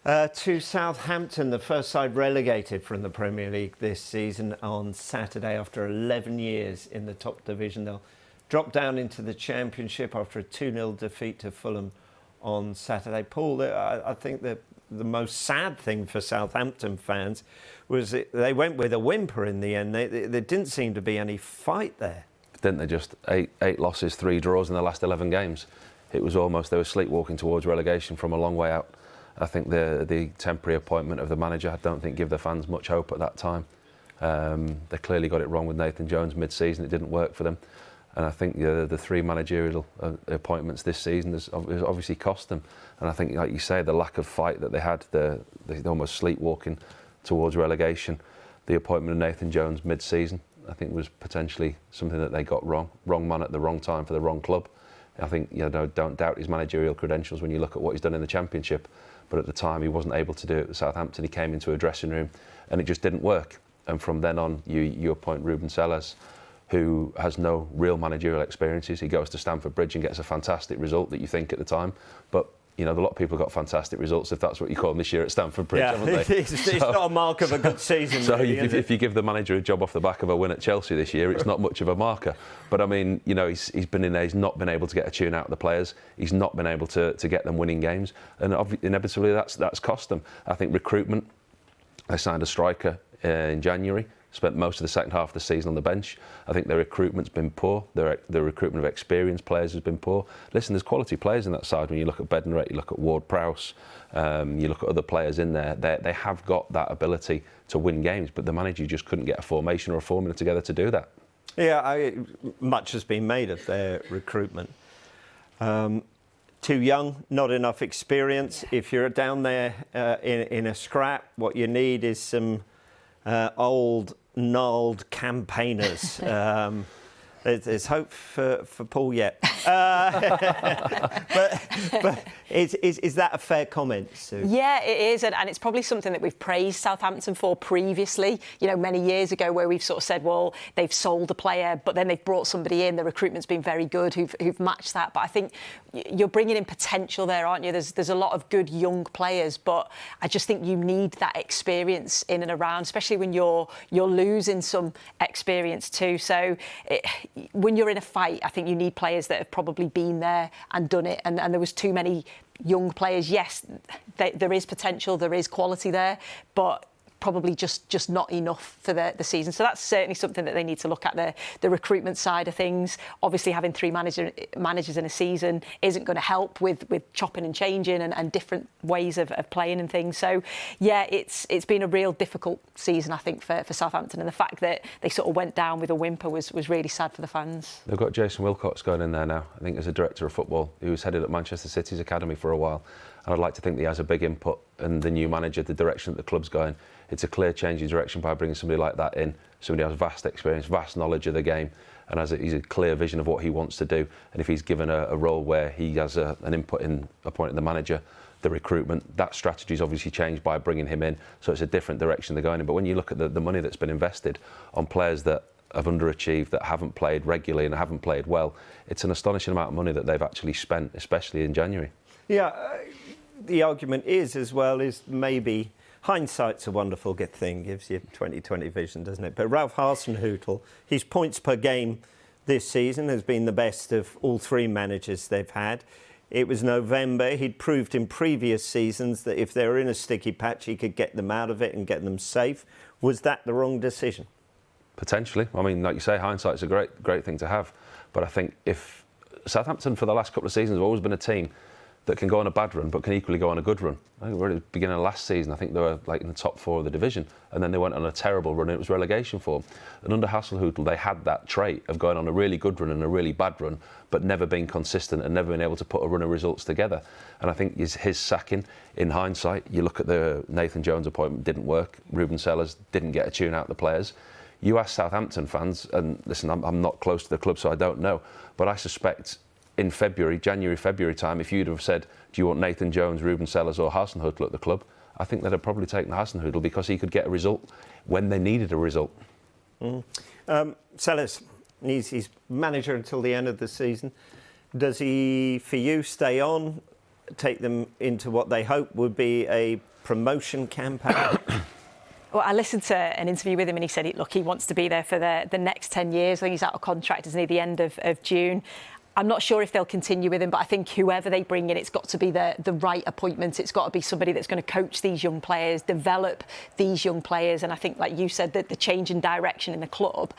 To Southampton, the first side relegated from the Premier League this season on Saturday after 11 years in the top division. They'll drop down into the Championship after a 2-0 defeat to Fulham on Saturday. Paul, I think the most sad thing for Southampton fans was they went with a whimper in the end. There didn't seem to be any fight there. Didn't they? Just eight losses, 3 draws in the last 11 games. It was almost, they were sleepwalking towards relegation from a long way out. I think the temporary appointment of the manager, I don't think, gave the fans much hope at that time. They clearly got it wrong with Nathan Jones mid-season. It didn't work for them. And I think the 3 managerial appointments this season has obviously cost them. And I think, like you say, the lack of fight that they had, they're almost sleepwalking towards relegation. The appointment of Nathan Jones mid-season, I think, was potentially something that they got wrong. Wrong man at the wrong time for the wrong club. I think, don't doubt his managerial credentials when you look at what he's done in the Championship. But at the time, he wasn't able to do it at Southampton. He came into a dressing room and it just didn't work. And from then on, you appoint Ruben Sellers, who has no real managerial experiences. He goes to Stamford Bridge and gets a fantastic result that you think at the time. But, a lot of people got fantastic results, if that's what you call them, this year at Stamford Bridge, haven't they? It's not a mark of a good season. So really, if you give the manager a job off the back of a win at Chelsea this year, it's not much of a marker. But I mean, he's been in there, he's not been able to get a tune out of the players. He's not been able to get them winning games. And inevitably that's cost them. I think recruitment, they signed a striker in January, spent most of the second half of the season on the bench. I think their recruitment's been poor. The recruitment of experienced players has been poor. Listen, there's quality players in that side. When you look at Bednarek, you look at Ward-Prowse, you look at other players in there, they have got that ability to win games, but the manager just couldn't get a formation or a formula together to do that. Yeah, much has been made of their recruitment. Too young, not enough experience. If you're down there in a scrap, what you need is some old, gnarled campaigners. There's hope for Paul yet. But is that a fair comment, Sue? Yeah, it is, and it's probably something that we've praised Southampton for previously, many years ago, where we've sort of said, well, they've sold a player, but then they've brought somebody in. The recruitment's been very good, who've matched that. But I think you're bringing in potential there, aren't you? There's a lot of good young players, but I just think you need that experience in and around, especially when you're losing some experience too. So when you're in a fight, I think you need players that have probably been there and done it. And there was too many young players. Yes, there is potential, there is quality there, but probably just not enough for the season. So that's certainly something that they need to look at, the recruitment side of things. Obviously, having 3 managers in a season isn't going to help with chopping and changing and different ways of playing and things. So, yeah, it's been a real difficult season, I think, for Southampton. And the fact that they sort of went down with a whimper was really sad for the fans. They've got Jason Wilcox going in there now, I think, as a director of football. He was headed at Manchester City's academy for a while. And I'd like to think that he has a big input in the new manager, the direction that the club's going. It's a clear change in direction by bringing somebody like that in. Somebody who has vast experience, vast knowledge of the game, and he's a clear vision of what he wants to do. And if he's given a role where he has an input in appointing the manager, the recruitment, that strategy's obviously changed by bringing him in. So it's a different direction they're going in. But when you look at the money that's been invested on players that have underachieved, that haven't played regularly and haven't played well, it's an astonishing amount of money that they've actually spent, especially in January. Yeah, the argument is maybe hindsight's a wonderful good thing, gives you 20/20 vision, doesn't it? But Ralph Hasenhüttl, his points per game this season has been the best of all 3 managers they've had. It was November. He'd proved in previous seasons that if they were in a sticky patch, he could get them out of it and get them safe. Was that the wrong decision? Potentially. I mean, like you say, hindsight's a great thing to have. But I think if Southampton, for the last couple of seasons, have always been a team that can go on a bad run, but can equally go on a good run. I think we're at the beginning of last season, I think they were in the top 4 of the division, and then they went on a terrible run, and it was relegation for them. And under Hasenhüttl, they had that trait of going on a really good run and a really bad run, but never being consistent and never being able to put a run of results together. And I think his sacking, in hindsight, you look at the Nathan Jones appointment, didn't work. Ruben Sellers didn't get a tune out of the players. You ask Southampton fans, and listen, I'm not close to the club, so I don't know, but I suspect in January, February time, if you'd have said, do you want Nathan Jones, Ruben Sellers or Hasenhüttl at the club, I think they'd have probably taken Hasenhüttl because he could get a result when they needed a result. Sellers, he's manager until the end of the season. Does he, for you, stay on, take them into what they hope would be a promotion campaign? Well, I listened to an interview with him and he said, look, he wants to be there for the next 10 years. I think he's out of contract, isn't he, the end of June. I'm not sure if they'll continue with him, but I think whoever they bring in, it's got to be the right appointment. It's got to be somebody that's going to coach these young players, develop these young players. And I think, like you said, that the change in direction in the club,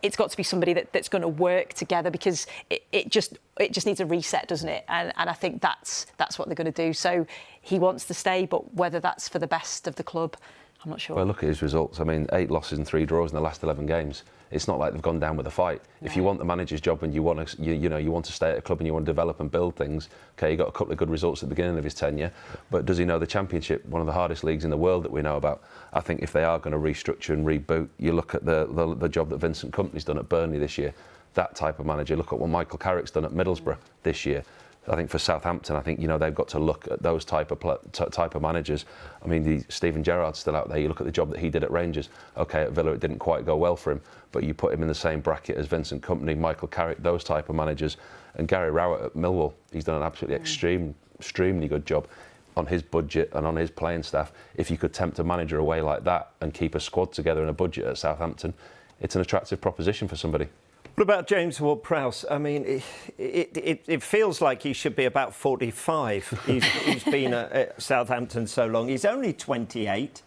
it's got to be somebody that's going to work together, because it just needs a reset, doesn't it? And I think that's what they're going to do. So he wants to stay, but whether that's for the best of the club, I'm not sure. Well, look at his results. I mean, 8 losses and 3 draws in the last 11 games. It's not like they've gone down with a fight. No. If you want the manager's job and you want to, you want to stay at a club and you want to develop and build things, okay, he got a couple of good results at the beginning of his tenure, but does he know the Championship, one of the hardest leagues in the world that we know about? I think if they are going to restructure and reboot, you look at the job that Vincent Kompany's done at Burnley this year. That type of manager. Look at what Michael Carrick's done at Middlesbrough this year. I think for Southampton, I think they've got to look at those type of managers. I mean, Steven Gerrard's still out there. You look at the job that he did at Rangers. Okay, at Villa it didn't quite go well for him, but you put him in the same bracket as Vincent Kompany, Michael Carrick, those type of managers, and Gary Rowett at Millwall. He's done an absolutely extremely good job on his budget and on his playing staff. If you could tempt a manager away like that and keep a squad together in a budget at Southampton, it's an attractive proposition for somebody. What about James Ward-Prowse? I mean, it feels like he should be about 45. He's been at Southampton so long. He's only 28.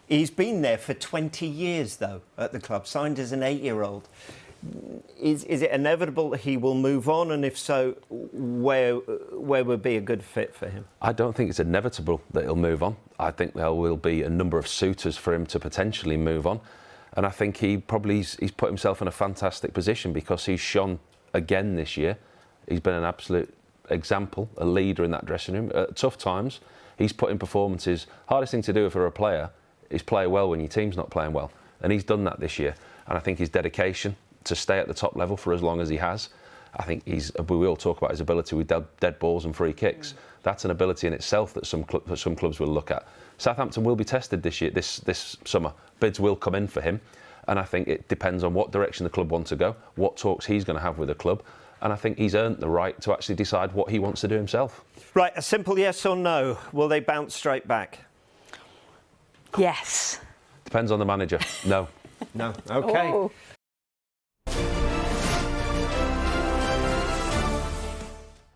He's been there for 20 years, though, at the club, signed as an 8-year-old. Is it inevitable that he will move on? And if so, where would be a good fit for him? I don't think it's inevitable that he'll move on. I think there will be a number of suitors for him to potentially move on. And I think he's put himself in a fantastic position, because he's shone again this year. He's been an absolute example, a leader in that dressing room. At tough times, he's put in performances. Hardest thing to do for a player is play well when your team's not playing well. And he's done that this year. And I think his dedication to stay at the top level for as long as he has, I think we all talk about his ability with dead balls and free kicks. That's an ability in itself that some clubs will look at. Southampton will be tested this year, this summer. Bids will come in for him, and I think it depends on what direction the club wants to go, what talks he's going to have with the club, and I think he's earned the right to actually decide what he wants to do himself. Right, a simple yes or no. Will they bounce straight back? Yes. Depends on the manager. No. No. OK. Oh.